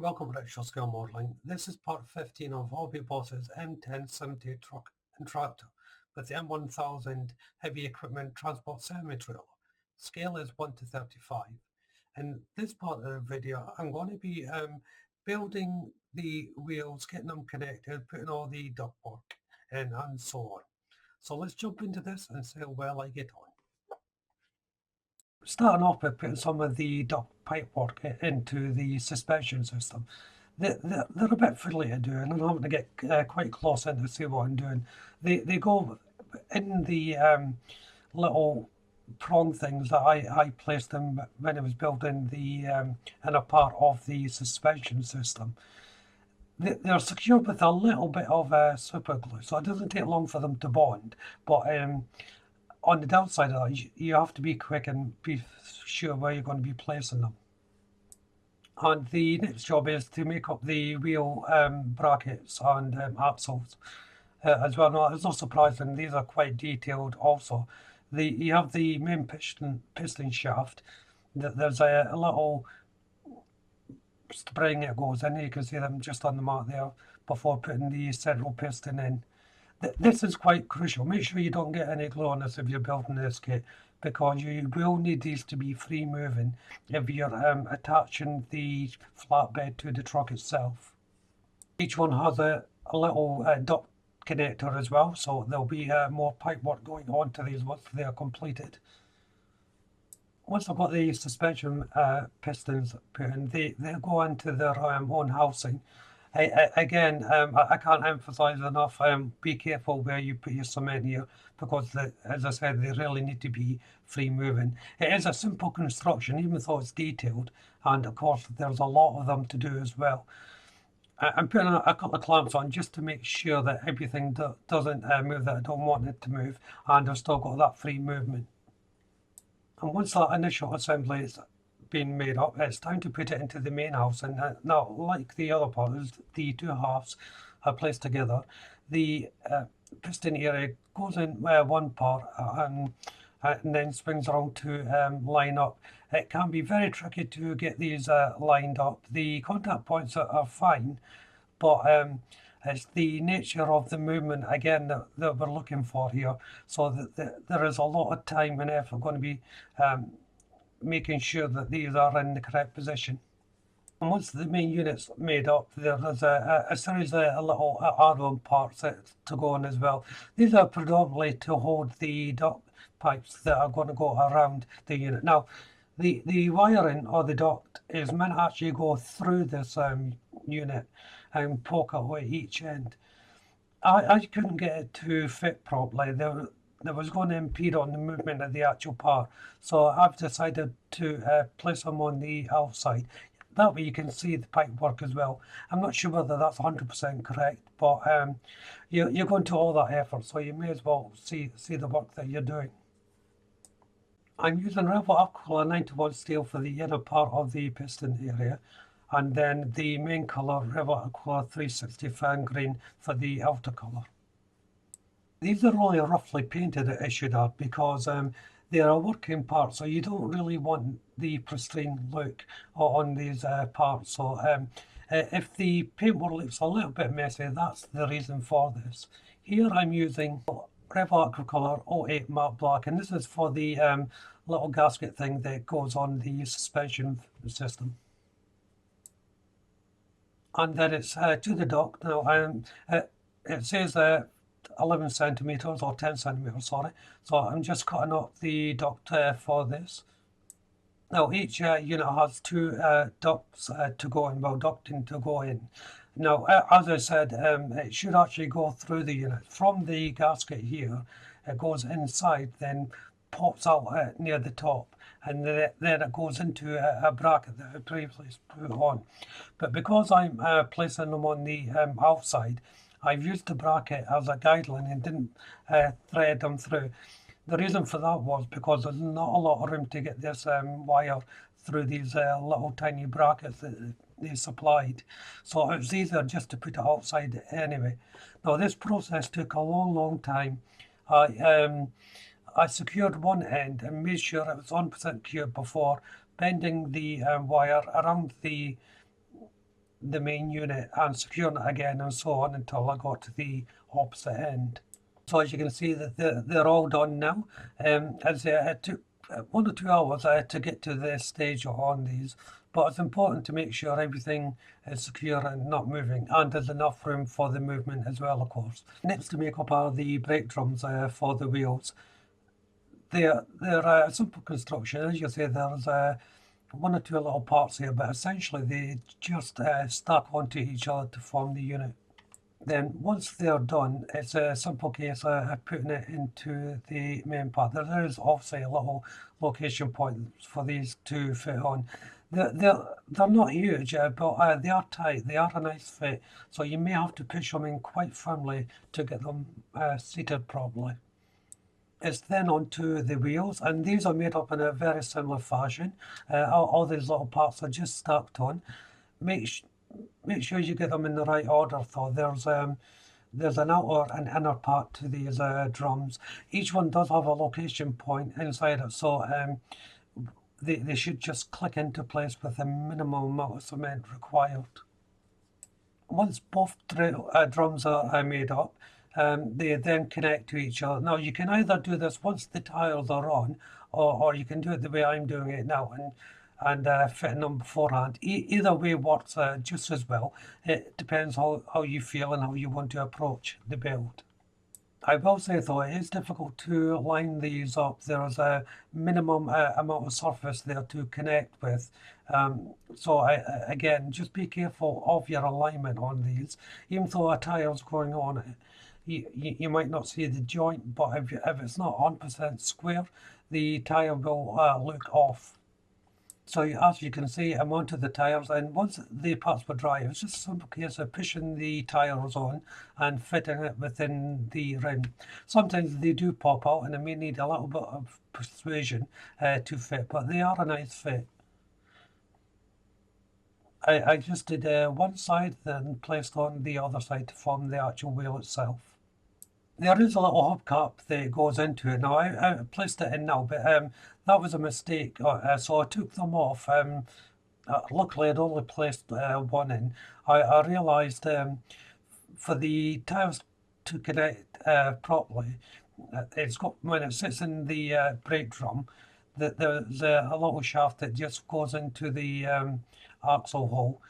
Welcome to Retro Scale Modelling. This is part 15 of Hobby Boss's M1070 truck and tractor with the M1000 heavy equipment transport semi-trailer. Scale is 1:35. In this part of the video, I'm going to be building the wheels, getting them connected, putting all the ductwork in and so on. So let's jump into this and see how well I get on. Starting off by putting some of the duct pipework into the suspension system. They're a bit fiddly to do, and I'm having to get quite close in to see what I'm doing. They go in the little prong things that I placed them when I was building the inner part of the suspension system. They're secured with a little bit of super glue, so it doesn't take long for them to bond. But on the downside of that, you have to be quick and be sure where you're going to be placing them. And the next job is to make up the wheel brackets and axles as well. Now, it's not surprising, these are quite detailed also. You have the main piston shaft. There's a little spring that goes in. You can see them just on the mark there before putting the central piston in. This is quite crucial. Make sure you don't get any glue on this if you're building this kit, because you will need these to be free moving if you're attaching the flatbed to the truck itself. Each one has a little duct connector as well, so there'll be more pipe work going on to these once they are completed. Once I've got the suspension pistons put in, they go into their own housing. Again, I can't emphasize enough, be careful where you put your cement here, because as I said, they really need to be free moving. It is a simple construction, even though it's detailed, and of course there's a lot of them to do as well. I'm putting a couple of clamps on just to make sure that everything doesn't move that I don't want it to move, and I've still got that free movement. And once that initial assembly is being made up, it's time to put it into the main house. And now, like the other parts, the two halves are placed together. The piston area goes in one part and then swings around to line up. It can be very tricky to get these lined up. The contact points are fine, but it's the nature of the movement again that we're looking for here. So that there is a lot of time and effort going to be making sure that these are in the correct position. And once the main unit's made up, there is a series of little add-on parts to go on as well. These are predominantly to hold the duct pipes that are going to go around the unit. Now, the wiring or the duct is meant to actually go through this unit and poke away each end. I couldn't get it to fit properly. There was going to impede on the movement of the actual part, so I've decided to place them on the outside. That way you can see the pipe work as well. I'm not sure whether that's 100% correct, but you're going to all that effort, so you may as well see the work that you're doing. I'm using Revell Aquila 91 steel for the inner part of the piston area, and then the main colour Revell Aquila 360 fan green for the outer colour. These are only roughly painted, I should add, because they are a working part, so you don't really want the pristine look on these parts. So if the paintwork looks a little bit messy, that's the reason for this. Here I'm using Revell Aquacolor 08 matte black, and this is for the little gasket thing that goes on the suspension system. And then it's to the duct. Now it says 11 centimeters or 10 centimeters, sorry. So I'm just cutting up the duct for this. Now each unit has two ducts to go in, well, ducting to go in. Now, as I said, it should actually go through the unit. From the gasket here, it goes inside, then pops out near the top, and then it goes into a bracket that I previously put on. But because I'm placing them on the outside, I've used the bracket as a guideline and didn't thread them through. The reason for that was because there's not a lot of room to get this wire through these little tiny brackets that they supplied. So it was easier just to put it outside anyway. Now this process took a long time. I secured one end and made sure it was 100% cured before bending the wire around the the main unit and securing it again, and so on until I got to the opposite end. So as you can see that they're all done now. As it took 1 or 2 hours to get to this stage on these, but it's important to make sure everything is secure and not moving, and there's enough room for the movement as well, of course. Next to make up are the brake drums for the wheels. They're a simple construction. As you say, there's 1 or 2 little parts here, but essentially they just stack onto each other to form the unit. Then once they're done, it's a simple case of putting it into the main part. There is obviously a little location point for these to fit on. They're not huge, but they are tight. They are a nice fit, so you may have to push them in quite firmly to get them seated properly. It's then onto the wheels, and these are made up in a very similar fashion. All these little parts are just stacked on. Make sure you get them in the right order though. There's an outer and inner part to these drums. Each one does have a location point inside it, so they should just click into place with the minimum amount of cement required. Once both drums are made up, they then connect to each other. Now you can either do this once the tiles are on, or you can do it the way I'm doing it now and fitting them beforehand. Either way works just as well. It depends how you feel and how you want to approach the build. I will say though, it is difficult to line these up. There's a minimum amount of surface there to connect with. So again, just be careful of your alignment on these. Even though a tile's going on, you might not see the joint, but if it's not 100% square, the tile will look off. So as you can see, I'm onto the tires, and once the parts were dry, it was just a simple case of pushing the tires on and fitting it within the rim. Sometimes they do pop out and it may need a little bit of persuasion to fit, but they are a nice fit. I just did one side, then placed on the other side to form the actual wheel itself. There is a little hubcap that goes into it. Now, I placed it in now, but that was a mistake. So I took them off. Luckily, I'd only placed one in. I realised for the tires to connect properly, it's got, when it sits in the brake drum, that there's a little shaft that just goes into the axle hole,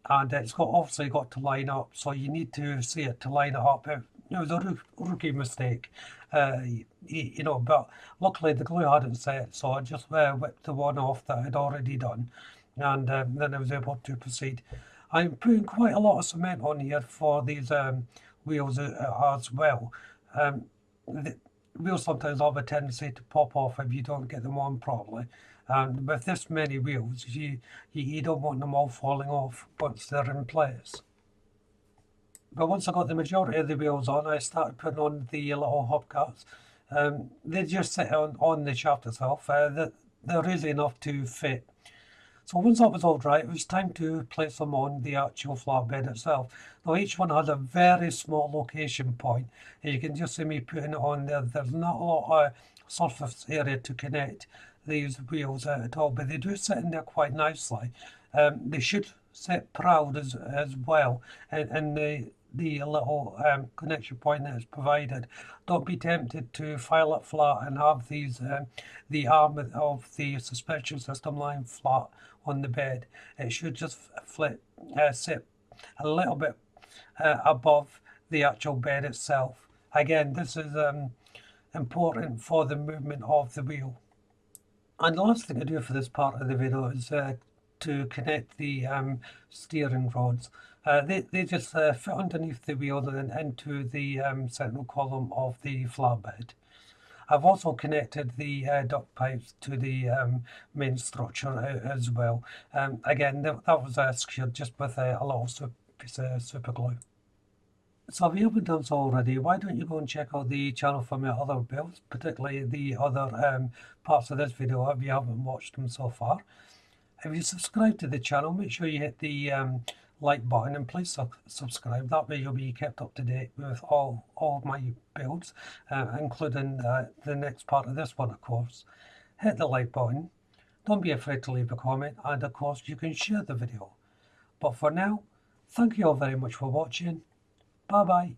and it's obviously got to line up. So you need to see it to line it up. It was a rookie mistake, but luckily the glue hadn't set, so I just whipped the one off that I'd already done, and then I was able to proceed. I'm putting quite a lot of cement on here for these wheels as well. The wheels sometimes have a tendency to pop off if you don't get them on properly, and with this many wheels, you don't want them all falling off once they're in place. But once I got the majority of the wheels on, I started putting on the little hubcaps. They just sit on the shaft itself. They're easy enough to fit. So once that was all dry, it was time to place them on the actual flatbed itself. Now each one has a very small location point. And you can just see me putting it on there. There's not a lot of surface area to connect these wheels at all, but they do sit in there quite nicely. They should sit proud as well, and the little connection point that is provided. Don't be tempted to file it flat and have these the arm of the suspension system lying flat on the bed. It should just sit a little bit above the actual bed itself. Again, this is important for the movement of the wheel. And the last thing I do for this part of the video is to connect the steering rods. They just fit underneath the wheel and into the central column of the flatbed. I've also connected the duct pipes to the main structure as well. Again, that was secured just with a little piece of super glue. So if you haven't done so already, why don't you go and check out the channel for my other builds, particularly the other parts of this video if you haven't watched them so far. If you subscribe to the channel, make sure you hit the like button, and please subscribe. That way you'll be kept up to date with all of my builds, including the next part of this one, of course. Hit the like button. Don't be afraid to leave a comment, and of course you can share the video. But for now, thank you all very much for watching. Bye bye.